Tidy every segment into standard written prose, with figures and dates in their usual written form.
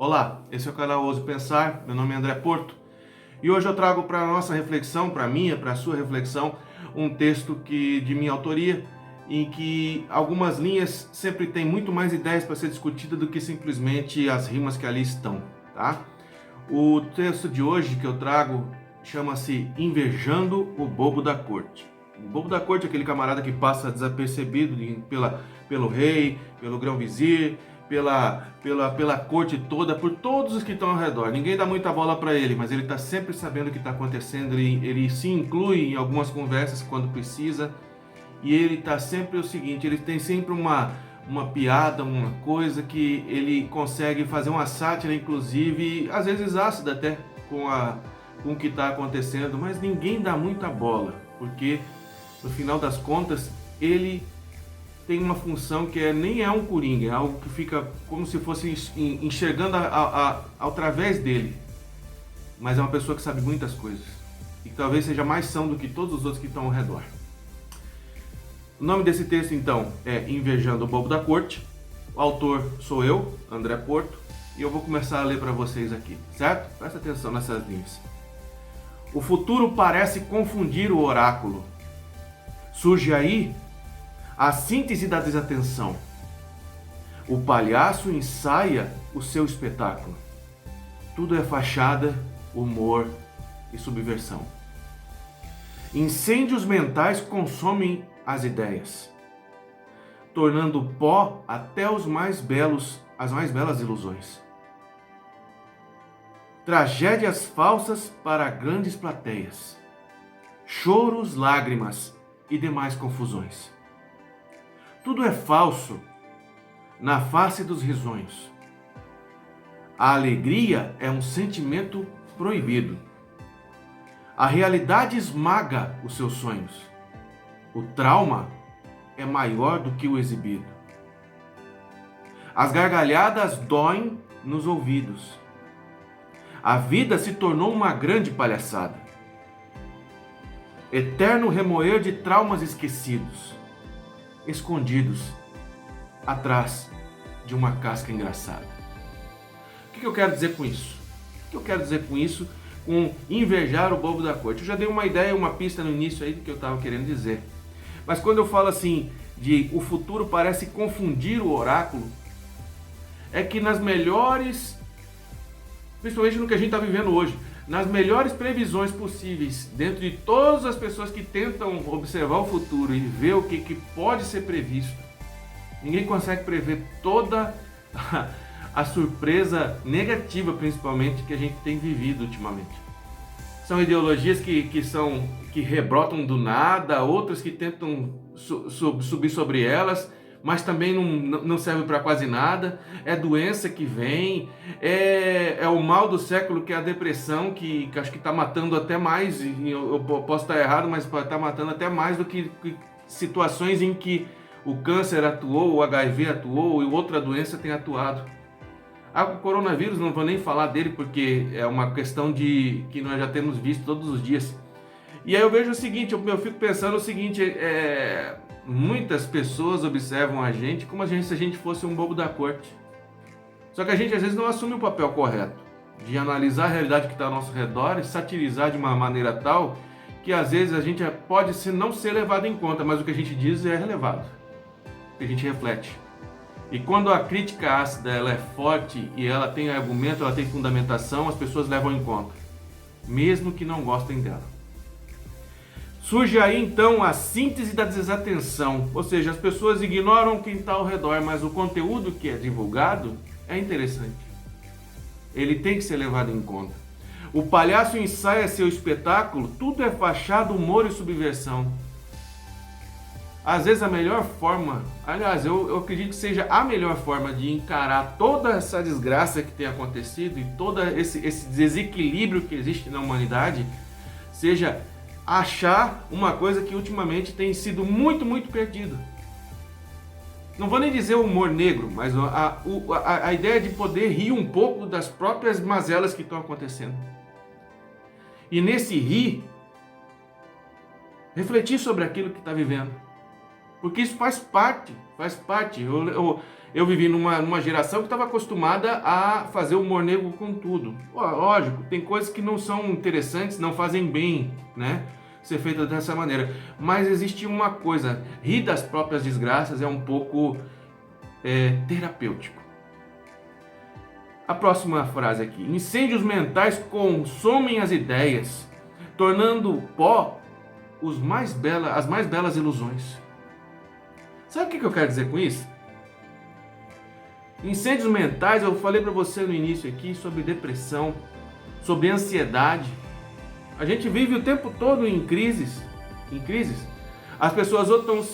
Olá, esse é o canal Ouse Pensar, meu nome é André Porto e hoje eu trago para a nossa reflexão, para a sua reflexão, um texto de minha autoria, em que algumas linhas sempre têm muito mais ideias para ser discutida do que simplesmente as rimas que ali estão, tá? O texto de hoje que eu trago chama-se Invejando o Bobo da Corte. O bobo da corte é aquele camarada que passa desapercebido pelo rei, pelo grão-vizir, pela corte toda, por todos os que estão ao redor. Ninguém dá muita bola para ele, mas ele está sempre sabendo o que está acontecendo. Ele se inclui em algumas conversas quando precisa. E ele está sempre o seguinte, ele tem sempre uma piada, uma coisa que ele consegue fazer uma sátira, inclusive, às vezes ácida até, com o que está acontecendo, mas ninguém dá muita bola, porque no final das contas ele tem uma função que nem é um coringa, é algo que fica como se fosse enxergando através dele, mas é uma pessoa que sabe muitas coisas e que talvez seja mais são do que todos os outros que estão ao redor. O nome desse texto então é Invejando o Bobo da Corte. O autor sou eu, André Porto, e eu vou começar a ler para vocês aqui, certo? Presta atenção nessas linhas. O futuro parece confundir o oráculo. Surge aí a síntese da desatenção. O palhaço ensaia o seu espetáculo. Tudo é fachada, humor e subversão. Incêndios mentais consomem as ideias, tornando pó até as mais belas ilusões. Tragédias falsas para grandes plateias, choros, lágrimas e demais confusões. Tudo é falso na face dos risonhos. A alegria é um sentimento proibido. A realidade esmaga os seus sonhos. O trauma é maior do que o exibido. As gargalhadas doem nos ouvidos. A vida se tornou uma grande palhaçada. Eterno remoer de traumas esquecidos, escondidos atrás de uma casca engraçada. O que eu quero dizer com isso? O que eu quero dizer com isso, com invejar o bobo da corte? Eu já dei uma ideia, uma pista no início aí do que eu estava querendo dizer. Mas quando eu falo assim, de o futuro parece confundir o oráculo, é que nas melhores, principalmente no que a gente está vivendo hoje, nas melhores previsões possíveis, dentro de todas as pessoas que tentam observar o futuro e ver o que pode ser previsto, ninguém consegue prever toda a surpresa negativa, principalmente, que a gente tem vivido ultimamente. São ideologias que rebrotam do nada, outras que tentam subir sobre elas, mas também não serve para quase nada. É doença que vem, é o mal do século, que é a depressão, que acho que está matando até mais, eu posso estar errado, mas está matando até mais do que situações em que o câncer atuou, o HIV atuou e outra doença tem atuado. O coronavírus, não vou nem falar dele, porque é uma questão que nós já temos visto todos os dias. E aí eu vejo o seguinte, eu fico pensando o seguinte, muitas pessoas observam a gente como se a gente fosse um bobo da corte. Só que a gente às vezes não assume o papel correto de analisar a realidade que está ao nosso redor e satirizar de uma maneira tal que às vezes a gente pode não ser levado em conta, mas o que a gente diz é relevado, o que a gente reflete. E quando a crítica ácida ela é forte e ela tem argumento, ela tem fundamentação, as pessoas levam em conta, mesmo que não gostem dela. Surge aí então a síntese da desatenção, ou seja, as pessoas ignoram quem está ao redor, mas o conteúdo que é divulgado é interessante. Ele tem que ser levado em conta. O palhaço ensaia seu espetáculo, tudo é fachada, humor e subversão. Às vezes a melhor forma, aliás, eu acredito que seja a melhor forma de encarar toda essa desgraça que tem acontecido e todo esse desequilíbrio que existe na humanidade, seja achar uma coisa que ultimamente tem sido muito, muito perdido. Não vou nem dizer o humor negro, mas a ideia de poder rir um pouco das próprias mazelas que estão acontecendo. E nesse rir, refletir sobre aquilo que está vivendo. Porque isso faz parte. Eu vivi numa geração que estava acostumada a fazer o humor negro com tudo. Lógico, tem coisas que não são interessantes, não fazem bem, né? Ser feita dessa maneira. Mas existe uma coisa, rir das próprias desgraças é um pouco terapêutico. A próxima frase aqui. Incêndios mentais consomem as ideias, tornando pó as mais belas ilusões. Sabe o que eu quero dizer com isso? Incêndios mentais, eu falei para você no início aqui sobre depressão, sobre ansiedade. A gente vive o tempo todo em crises. As pessoas ou estão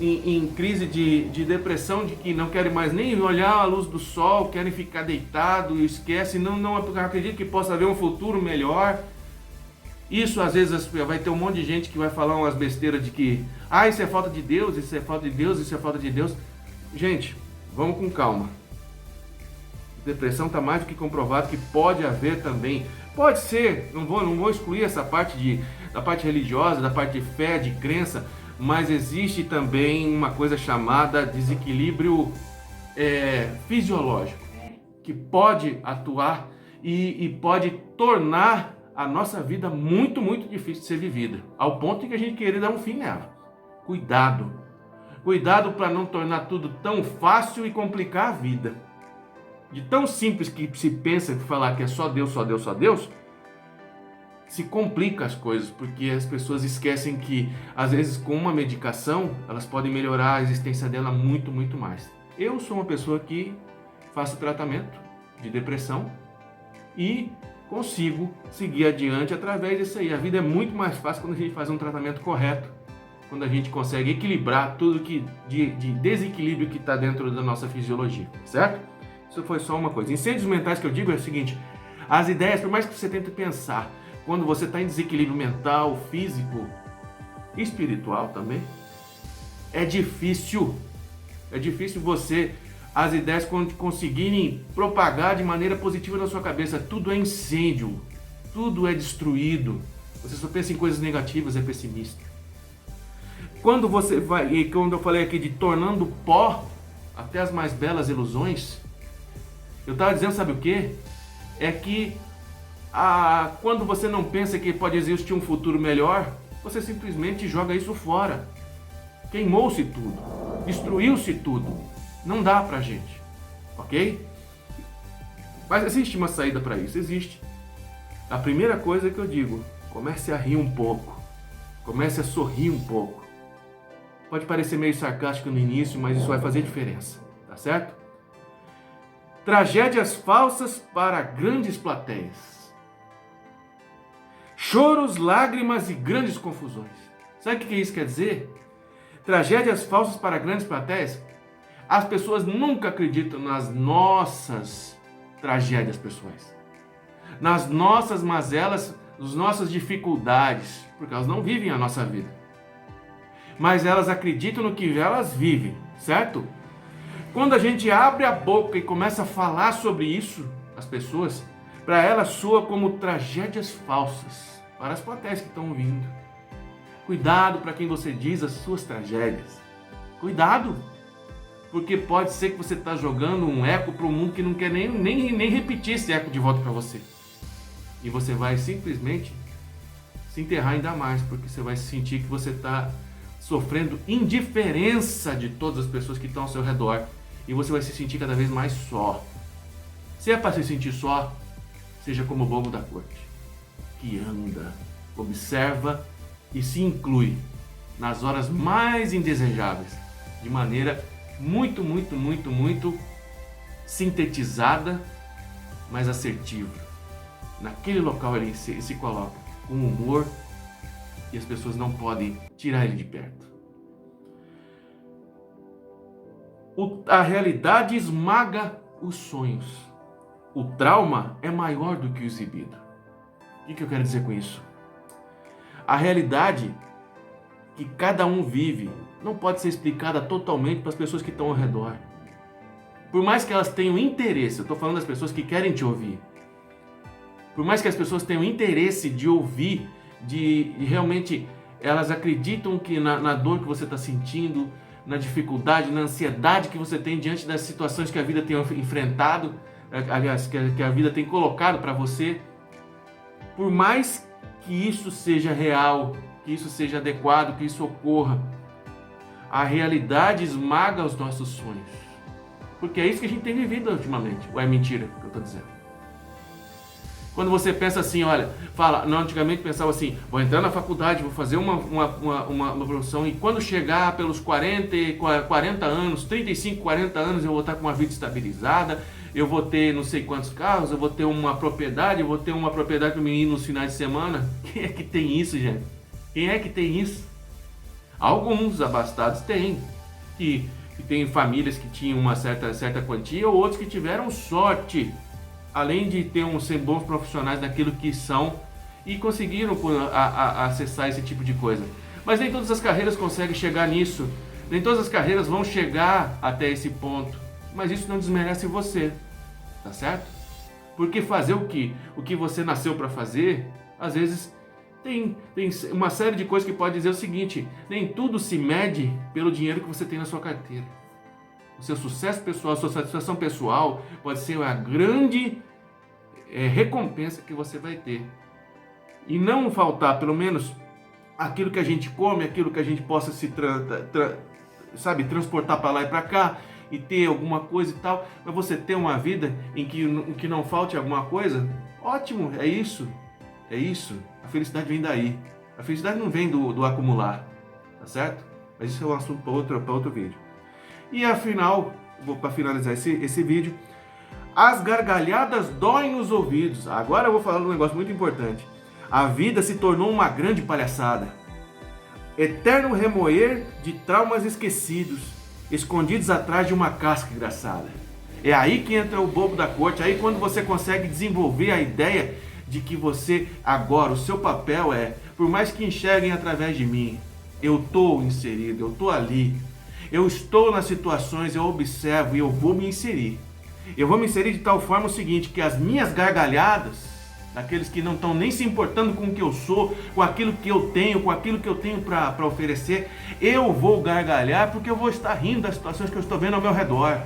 em crise de depressão, de que não querem mais nem olhar a luz do sol, querem ficar deitado e esquecem, não acreditam que possa haver um futuro melhor. Isso às vezes vai ter um monte de gente que vai falar umas besteiras de que isso é falta de Deus, isso é falta de Deus, isso é falta de Deus. Gente, vamos com calma. Depressão está mais do que comprovado que pode haver também. Pode ser, não vou excluir essa parte da parte religiosa, da parte de fé, de crença, mas existe também uma coisa chamada desequilíbrio fisiológico, que pode atuar e pode tornar a nossa vida muito, muito difícil de ser vivida, ao ponto de que a gente querer dar um fim nela. Cuidado para não tornar tudo tão fácil e complicar a vida. De tão simples que se pensa que falar que é só Deus, só Deus, só Deus, se complica as coisas, porque as pessoas esquecem que, às vezes, com uma medicação, elas podem melhorar a existência dela muito, muito mais. Eu sou uma pessoa que faço tratamento de depressão e consigo seguir adiante através disso aí. A vida é muito mais fácil quando a gente faz um tratamento correto, quando a gente consegue equilibrar tudo de desequilíbrio que está dentro da nossa fisiologia, certo? Isso foi só uma coisa. Incêndios mentais que eu digo é o seguinte: as ideias, por mais que você tente pensar, quando você está em desequilíbrio mental, físico, espiritual também, é difícil as ideias conseguirem propagar de maneira positiva na sua cabeça. Tudo é incêndio, tudo é destruído. Você só pensa em coisas negativas, é pessimista. Quando você vai, e quando eu falei aqui de tornando pó até as mais belas ilusões, eu estava dizendo, sabe o que? É que quando você não pensa que pode existir um futuro melhor, você simplesmente joga isso fora. Queimou-se tudo, destruiu-se tudo. Não dá pra gente, ok? Mas existe uma saída para isso, existe. A primeira coisa que eu digo, comece a rir um pouco, comece a sorrir um pouco. Pode parecer meio sarcástico no início, mas isso vai fazer diferença, tá certo? Tragédias falsas para grandes plateias. Choros, lágrimas e grandes confusões. Sabe o que isso quer dizer? Tragédias falsas para grandes plateias. As pessoas nunca acreditam nas nossas tragédias pessoais, nas nossas mazelas, nas nossas dificuldades, porque elas não vivem a nossa vida. Mas elas acreditam no que elas vivem, certo? Quando a gente abre a boca e começa a falar sobre isso, as pessoas, para elas soa como tragédias falsas para as plateias que estão ouvindo. Cuidado para quem você diz as suas tragédias. Cuidado, porque pode ser que você está jogando um eco para o mundo que não quer nem repetir esse eco de volta para você. E você vai simplesmente se enterrar ainda mais, porque você vai sentir que você está sofrendo indiferença de todas as pessoas que estão ao seu redor. E você vai se sentir cada vez mais só. Se é para se sentir só, seja como o bobo da corte, que anda, observa e se inclui nas horas mais indesejáveis, de maneira muito, muito, muito, muito sintetizada, mas assertiva. Naquele local ele se coloca com humor e as pessoas não podem tirar ele de perto. A realidade esmaga os sonhos. O trauma é maior do que o exibido. O que eu quero dizer com isso? A realidade que cada um vive não pode ser explicada totalmente para as pessoas que estão ao redor. Por mais que elas tenham interesse, eu estou falando das pessoas que querem te ouvir. Por mais que as pessoas tenham interesse de ouvir, de realmente, elas acreditam que na dor que você está sentindo, na dificuldade, na ansiedade que você tem diante das situações que a vida tem enfrentado, aliás, que a vida tem colocado para você, por mais que isso seja real, que isso seja adequado, que isso ocorra, a realidade esmaga os nossos sonhos. Porque é isso que a gente tem vivido ultimamente. Ou é mentira que eu estou dizendo? Quando você pensa assim, olha, antigamente pensava assim, vou entrar na faculdade, vou fazer uma profissão e quando chegar pelos 40 anos, 35, 40 anos, eu vou estar com uma vida estabilizada, eu vou ter não sei quantos carros, eu vou ter uma propriedade, eu vou ter uma propriedade para o menino nos finais de semana. Quem é que tem isso, gente? Quem é que tem isso? Alguns abastados têm, que tem famílias que tinham uma certa quantia, ou outros que tiveram sorte, além de ter ser bons profissionais naquilo que são e conseguiram acessar esse tipo de coisa. Mas nem todas as carreiras conseguem chegar nisso, nem todas as carreiras vão chegar até esse ponto, mas isso não desmerece você, tá certo? Porque fazer o que você nasceu para fazer, às vezes tem uma série de coisas que pode dizer o seguinte: nem tudo se mede pelo dinheiro que você tem na sua carteira. O seu sucesso pessoal, a sua satisfação pessoal pode ser a grande recompensa que você vai ter. E não faltar, pelo menos, aquilo que a gente come, aquilo que a gente possa transportar para lá e para cá, e ter alguma coisa e tal, mas você ter uma vida em que não falte alguma coisa, ótimo, é isso. É isso. A felicidade vem daí. A felicidade não vem do acumular, tá certo? Mas isso é um assunto para outro vídeo. E afinal, para finalizar esse vídeo, as gargalhadas doem nos ouvidos. Agora eu vou falar um negócio muito importante. A vida se tornou uma grande palhaçada. Eterno remoer de traumas esquecidos, escondidos atrás de uma casca engraçada. É aí que entra o bobo da corte, aí quando você consegue desenvolver a ideia de que você agora, o seu papel é, por mais que enxerguem através de mim, eu estou inserido, eu estou ali, eu estou nas situações, eu observo e eu vou me inserir. Eu vou me inserir de tal forma o seguinte, que as minhas gargalhadas, daqueles que não estão nem se importando com o que eu sou, com aquilo que eu tenho, com aquilo que eu tenho para oferecer, eu vou gargalhar porque eu vou estar rindo das situações que eu estou vendo ao meu redor.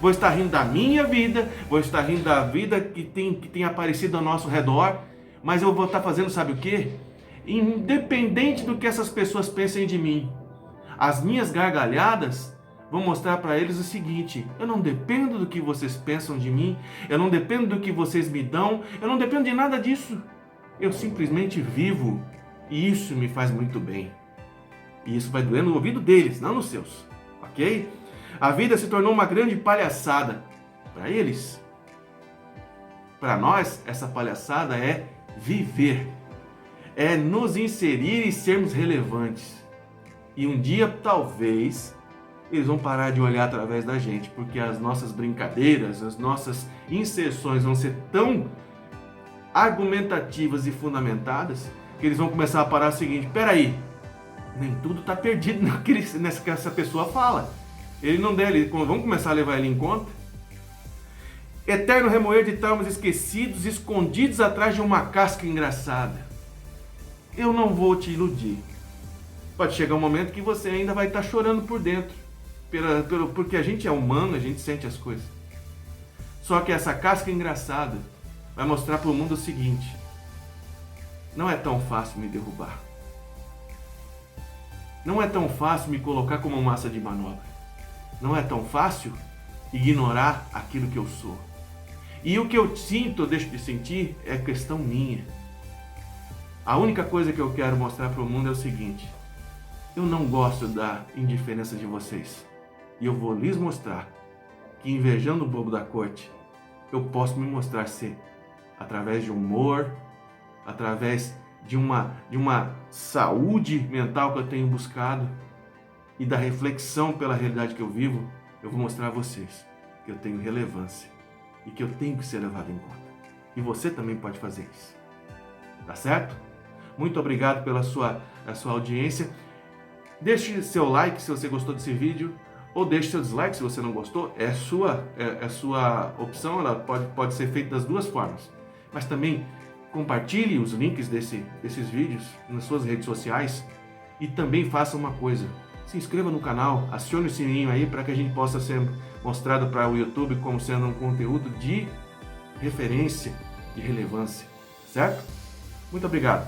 Vou estar rindo da minha vida, vou estar rindo da vida que tem aparecido ao nosso redor, mas eu vou estar fazendo, sabe o quê? Independente do que essas pessoas pensem de mim, as minhas gargalhadas vão mostrar para eles o seguinte: eu não dependo do que vocês pensam de mim, eu não dependo do que vocês me dão, eu não dependo de nada disso. Eu simplesmente vivo e isso me faz muito bem. E isso vai doer no ouvido deles, não nos seus, ok? A vida se tornou uma grande palhaçada para eles. Para nós, essa palhaçada é viver, é nos inserir e sermos relevantes. E um dia, talvez, eles vão parar de olhar através da gente, porque as nossas brincadeiras, as nossas inserções vão ser tão argumentativas e fundamentadas, que eles vão começar a parar o seguinte: peraí, nem tudo está perdido nessa que essa pessoa fala. Ele não deve, vamos começar a levar ele em conta. Eterno remoer de traumas esquecidos, escondidos atrás de uma casca engraçada. Eu não vou te iludir. Pode chegar um momento que você ainda vai estar chorando por dentro, porque a gente é humano, a gente sente as coisas. Só que essa casca engraçada vai mostrar para o mundo o seguinte: não é tão fácil me derrubar. Não é tão fácil me colocar como massa de manobra. Não é tão fácil ignorar aquilo que eu sou. E o que eu sinto, eu deixo de sentir, é questão minha. A única coisa que eu quero mostrar para o mundo é o seguinte: eu não gosto da indiferença de vocês. E eu vou lhes mostrar que, invejando o bobo da corte, eu posso me mostrar ser, através de humor, através de uma saúde mental que eu tenho buscado, e da reflexão pela realidade que eu vivo, eu vou mostrar a vocês que eu tenho relevância e que eu tenho que ser levado em conta. E você também pode fazer isso. Tá certo? Muito obrigado pela sua audiência. Deixe seu like se você gostou desse vídeo, ou deixe seu dislike se você não gostou. É sua opção, ela pode ser feita das duas formas. Mas também compartilhe os links desses vídeos nas suas redes sociais e também faça uma coisa: se inscreva no canal, acione o sininho aí para que a gente possa ser mostrado para o YouTube como sendo um conteúdo de referência e relevância, certo? Muito obrigado.